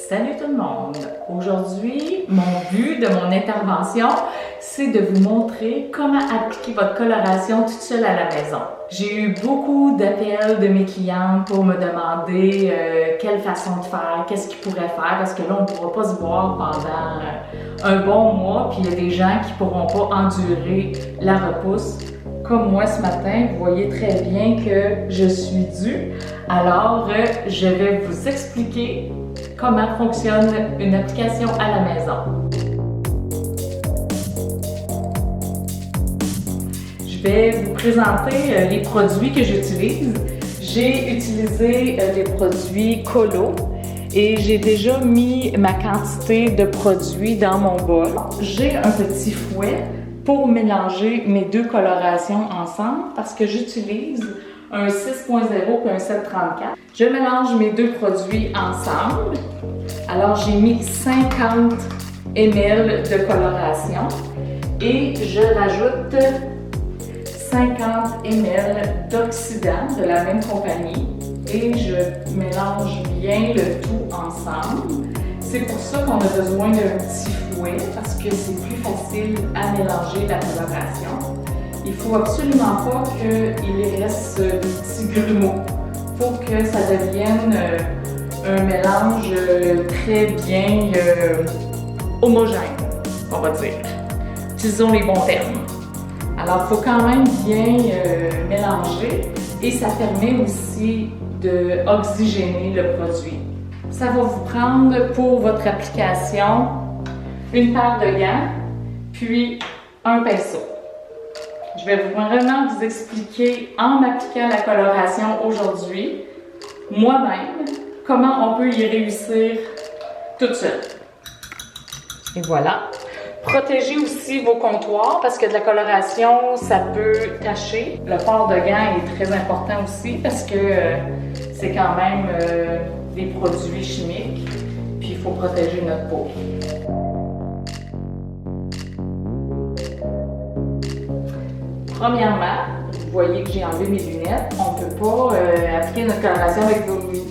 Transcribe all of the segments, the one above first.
Salut tout le monde! Aujourd'hui, mon but de mon intervention, c'est de vous montrer comment appliquer votre coloration toute seule à la maison. J'ai eu beaucoup d'appels de mes clients pour me demander quelle façon de faire, qu'est-ce qu'ils pourraient faire, parce que là, on ne pourra pas se voir pendant un bon mois, puis il y a des gens qui ne pourront pas endurer la repousse. Comme moi ce matin, vous voyez très bien que je suis due. Alors, je vais vous expliquer comment fonctionne une application à la maison. Je vais vous présenter les produits que j'utilise. J'ai utilisé les produits Colo et j'ai déjà mis ma quantité de produits dans mon bol. J'ai un petit fouet pour mélanger mes deux colorations ensemble parce que j'utilise un 6.0 et un 7.34. Je mélange mes deux produits ensemble. Alors j'ai mis 50 ml de coloration et je rajoute 50 ml d'oxydant de la même compagnie et je mélange bien le tout ensemble. C'est pour ça qu'on a besoin d'un petit fouet parce que c'est plus facile à mélanger la coloration. Il ne faut absolument pas qu'il reste des petits grumeaux. Il faut que ça devienne un mélange très bien homogène, on va dire. Utilisons les bons termes. Alors, il faut quand même bien mélanger et ça permet aussi d'oxygéner le produit. Ça va vous prendre pour votre application une paire de gants, puis un pinceau. Je vais vraiment vous expliquer en m'appliquant la coloration aujourd'hui, moi-même, comment on peut y réussir toute seule. Et voilà. Protégez aussi vos comptoirs parce que de la coloration, ça peut tacher. Le port de gants est très important aussi parce que c'est quand même des produits chimiques, puis il faut protéger notre peau. Premièrement, vous voyez que j'ai enlevé mes lunettes. On ne peut pas appliquer notre coloration avec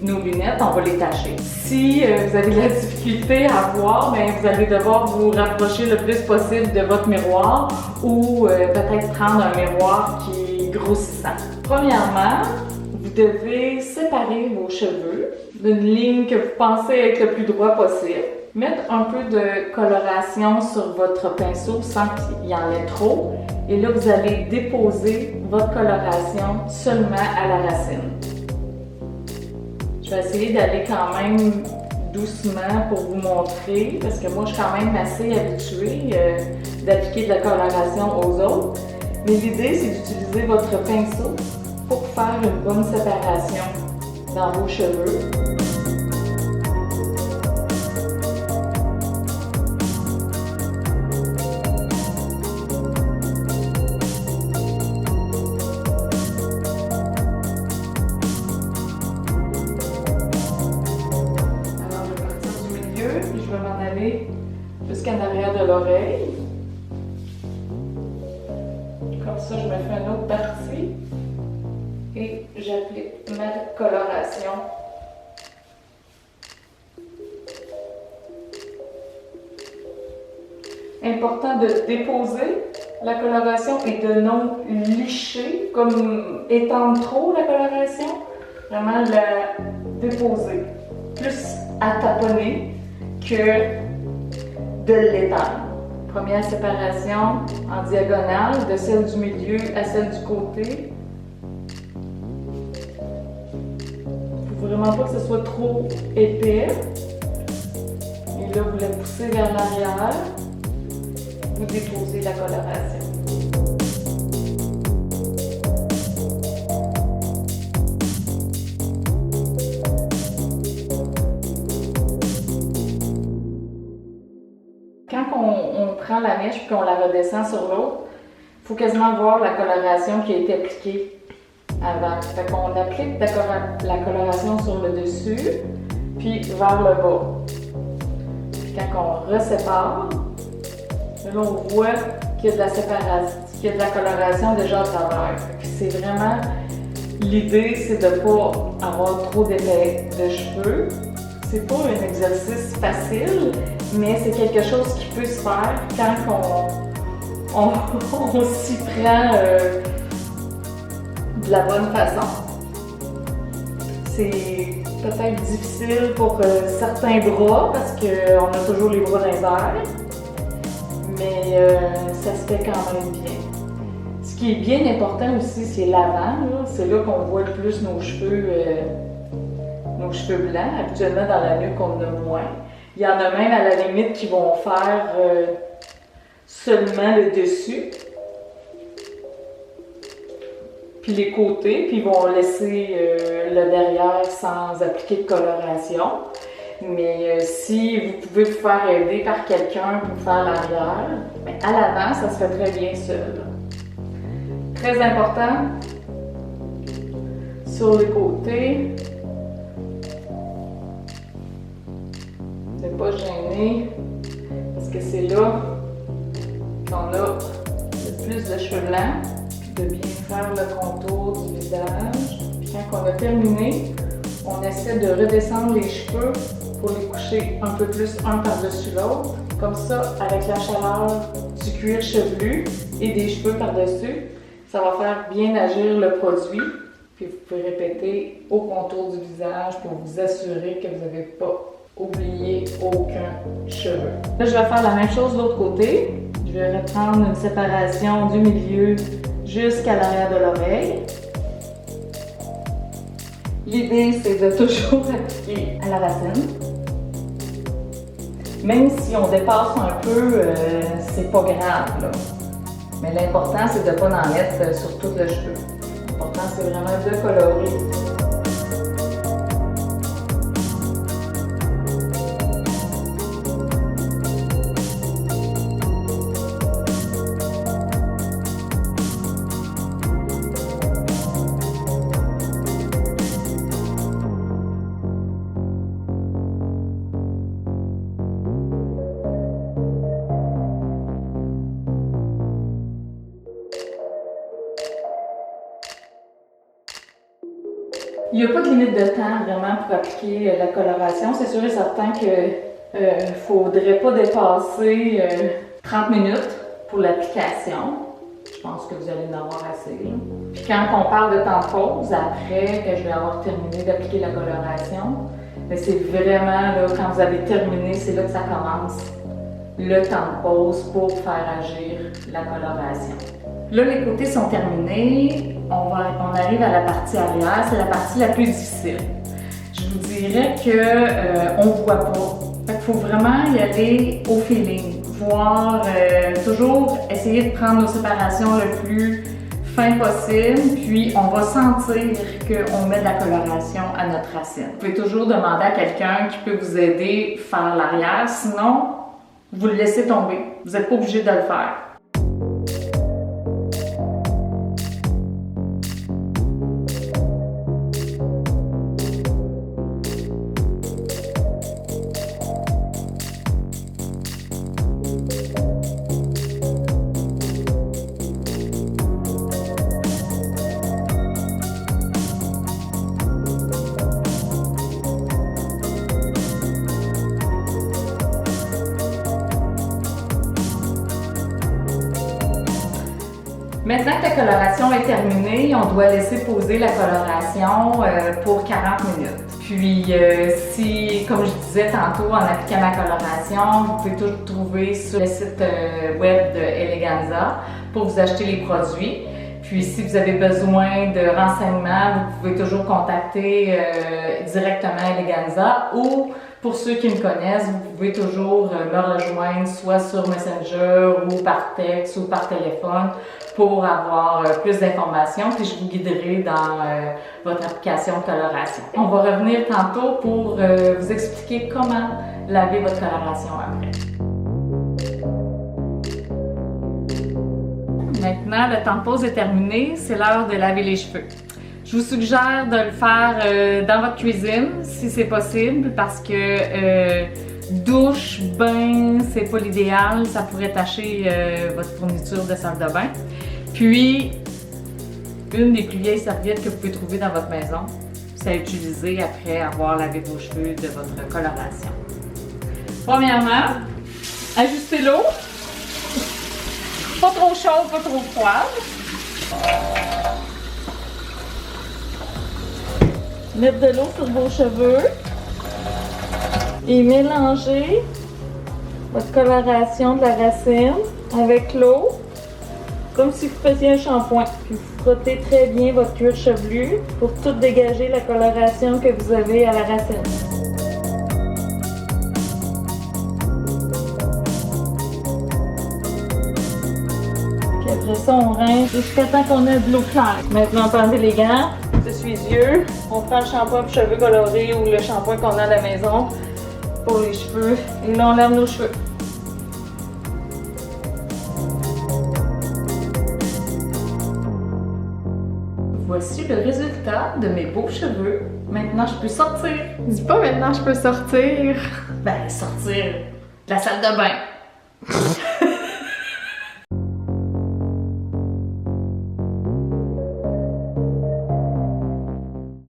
nos lunettes, on va les tacher. Si vous avez de la difficulté à voir, bien, vous allez devoir vous rapprocher le plus possible de votre miroir ou peut-être prendre un miroir qui est grossissant. Premièrement, vous devez séparer vos cheveux d'une ligne que vous pensez être le plus droit possible. Mettre un peu de coloration sur votre pinceau sans qu'il y en ait trop. Et là, vous allez déposer votre coloration seulement à la racine. Je vais essayer d'aller quand même doucement pour vous montrer, parce que moi, je suis quand même assez habituée d'appliquer de la coloration aux autres. Mais l'idée, c'est d'utiliser votre pinceau pour faire une bonne séparation dans vos cheveux. Puis je vais m'en aller jusqu'en arrière de l'oreille. Comme ça, je me fais une autre partie et j'applique ma coloration. Important de déposer la coloration et de non licher, comme étendre trop la coloration. Vraiment la déposer. Plus à taponner que de l'étendre. Première séparation en diagonale, de celle du milieu à celle du côté. Il ne faut vraiment pas que ce soit trop épais. Et là, vous la poussez vers l'arrière. Vous déposez la coloration. Quand on prend la mèche et qu'on la redescend sur l'autre, il faut quasiment voir la coloration qui a été appliquée avant. Fait qu'on applique la coloration sur le dessus, puis vers le bas. Puis quand on resépare, là on voit qu'il y a de la séparation, qu'il y a de la coloration déjà à travers. C'est vraiment l'idée, c'est de ne pas avoir trop d'effets de cheveux. C'est pas un exercice facile, mais c'est quelque chose qui peut se faire quand on s'y prend de la bonne façon. C'est peut-être difficile pour certains bras parce qu'on a toujours les bras dans les airs, mais ça se fait quand même bien. Ce qui est bien important aussi, c'est l'avant. C'est là qu'on voit le plus nos cheveux blancs. Habituellement, dans la nuque, on en a moins. Il y en a même à la limite qui vont faire seulement le dessus, puis les côtés, puis ils vont laisser le derrière sans appliquer de coloration. Mais si vous pouvez vous faire aider par quelqu'un pour faire l'arrière, à l'avant, ça se fait très bien seul. Très important, sur les côtés, ne pas gêner, parce que c'est là qu'on a le plus de cheveux blancs, puis de bien faire le contour du visage. Puis quand on a terminé, on essaie de redescendre les cheveux pour les coucher un peu plus un par-dessus l'autre. Comme ça, avec la chaleur du cuir chevelu et des cheveux par-dessus, ça va faire bien agir le produit. Puis vous pouvez répéter au contour du visage pour vous assurer que vous n'avez pas oublié aucun cheveu. Là, je vais faire la même chose de l'autre côté. Je vais reprendre une séparation du milieu jusqu'à l'arrière de l'oreille. L'idée, c'est de toujours appliquer à la racine. Même si on dépasse un peu, c'est pas grave, là. Mais l'important, c'est de ne pas en mettre sur tout le cheveu. L'important, c'est vraiment de colorer. Il n'y a pas de limite de temps vraiment pour appliquer la coloration. C'est sûr et certain qu'il ne faudrait pas dépasser 30 minutes pour l'application. Je pense que vous allez en avoir assez. Puis quand on parle de temps de pause, après que je vais avoir terminé d'appliquer la coloration, c'est vraiment là, quand vous avez terminé, c'est là que ça commence le temps de pause pour faire agir la coloration. Là, les côtés sont terminés. On arrive à la partie arrière. C'est la partie la plus difficile. Je vous dirais qu'on ne voit pas. Il faut vraiment y aller au feeling. Voir, toujours essayer de prendre nos séparations le plus fin possible. Puis, on va sentir qu'on met de la coloration à notre racine. Vous pouvez toujours demander à quelqu'un qui peut vous aider à faire l'arrière. Sinon, vous le laissez tomber. Vous n'êtes pas obligé de le faire. Maintenant que la coloration est terminée, on doit laisser poser la coloration pour 40 minutes. Puis, si, comme je disais tantôt, en appliquant la coloration, vous pouvez tout trouver sur le site web de Eleganza pour vous acheter les produits. Puis, si vous avez besoin de renseignements, vous pouvez toujours contacter directement Eleganza ou pour ceux qui me connaissent, vous pouvez toujours me rejoindre soit sur Messenger ou par texte ou par téléphone pour avoir plus d'informations, puis je vous guiderai dans votre application de coloration. On va revenir tantôt pour vous expliquer comment laver votre coloration après. Maintenant, le temps de pause est terminé, c'est l'heure de laver les cheveux. Je vous suggère de le faire dans votre cuisine, si c'est possible, parce que douche, bain, c'est pas l'idéal, ça pourrait tacher votre fourniture de salle de bain. Puis, une des plus vieilles serviettes que vous pouvez trouver dans votre maison, tips à utiliser après avoir lavé vos cheveux de votre coloration. Premièrement, ajustez l'eau. Pas trop chaude, pas trop froide. Mettre de l'eau sur vos cheveux et mélanger votre coloration de la racine avec l'eau, comme si vous faisiez un shampoing. Puis vous frottez très bien votre cuir chevelu pour tout dégager la coloration que vous avez à la racine. Puis après ça, on rince jusqu'à temps qu'on ait de l'eau claire. Maintenant, on peut enlever les gants, essuie-yeux. On prend le shampoing pour cheveux colorés ou le shampoing qu'on a à la maison pour les cheveux. Et là, on lave nos cheveux. Voici le résultat de mes beaux cheveux. Maintenant, je peux sortir. Dis pas maintenant je peux sortir. Ben, sortir de la salle de bain.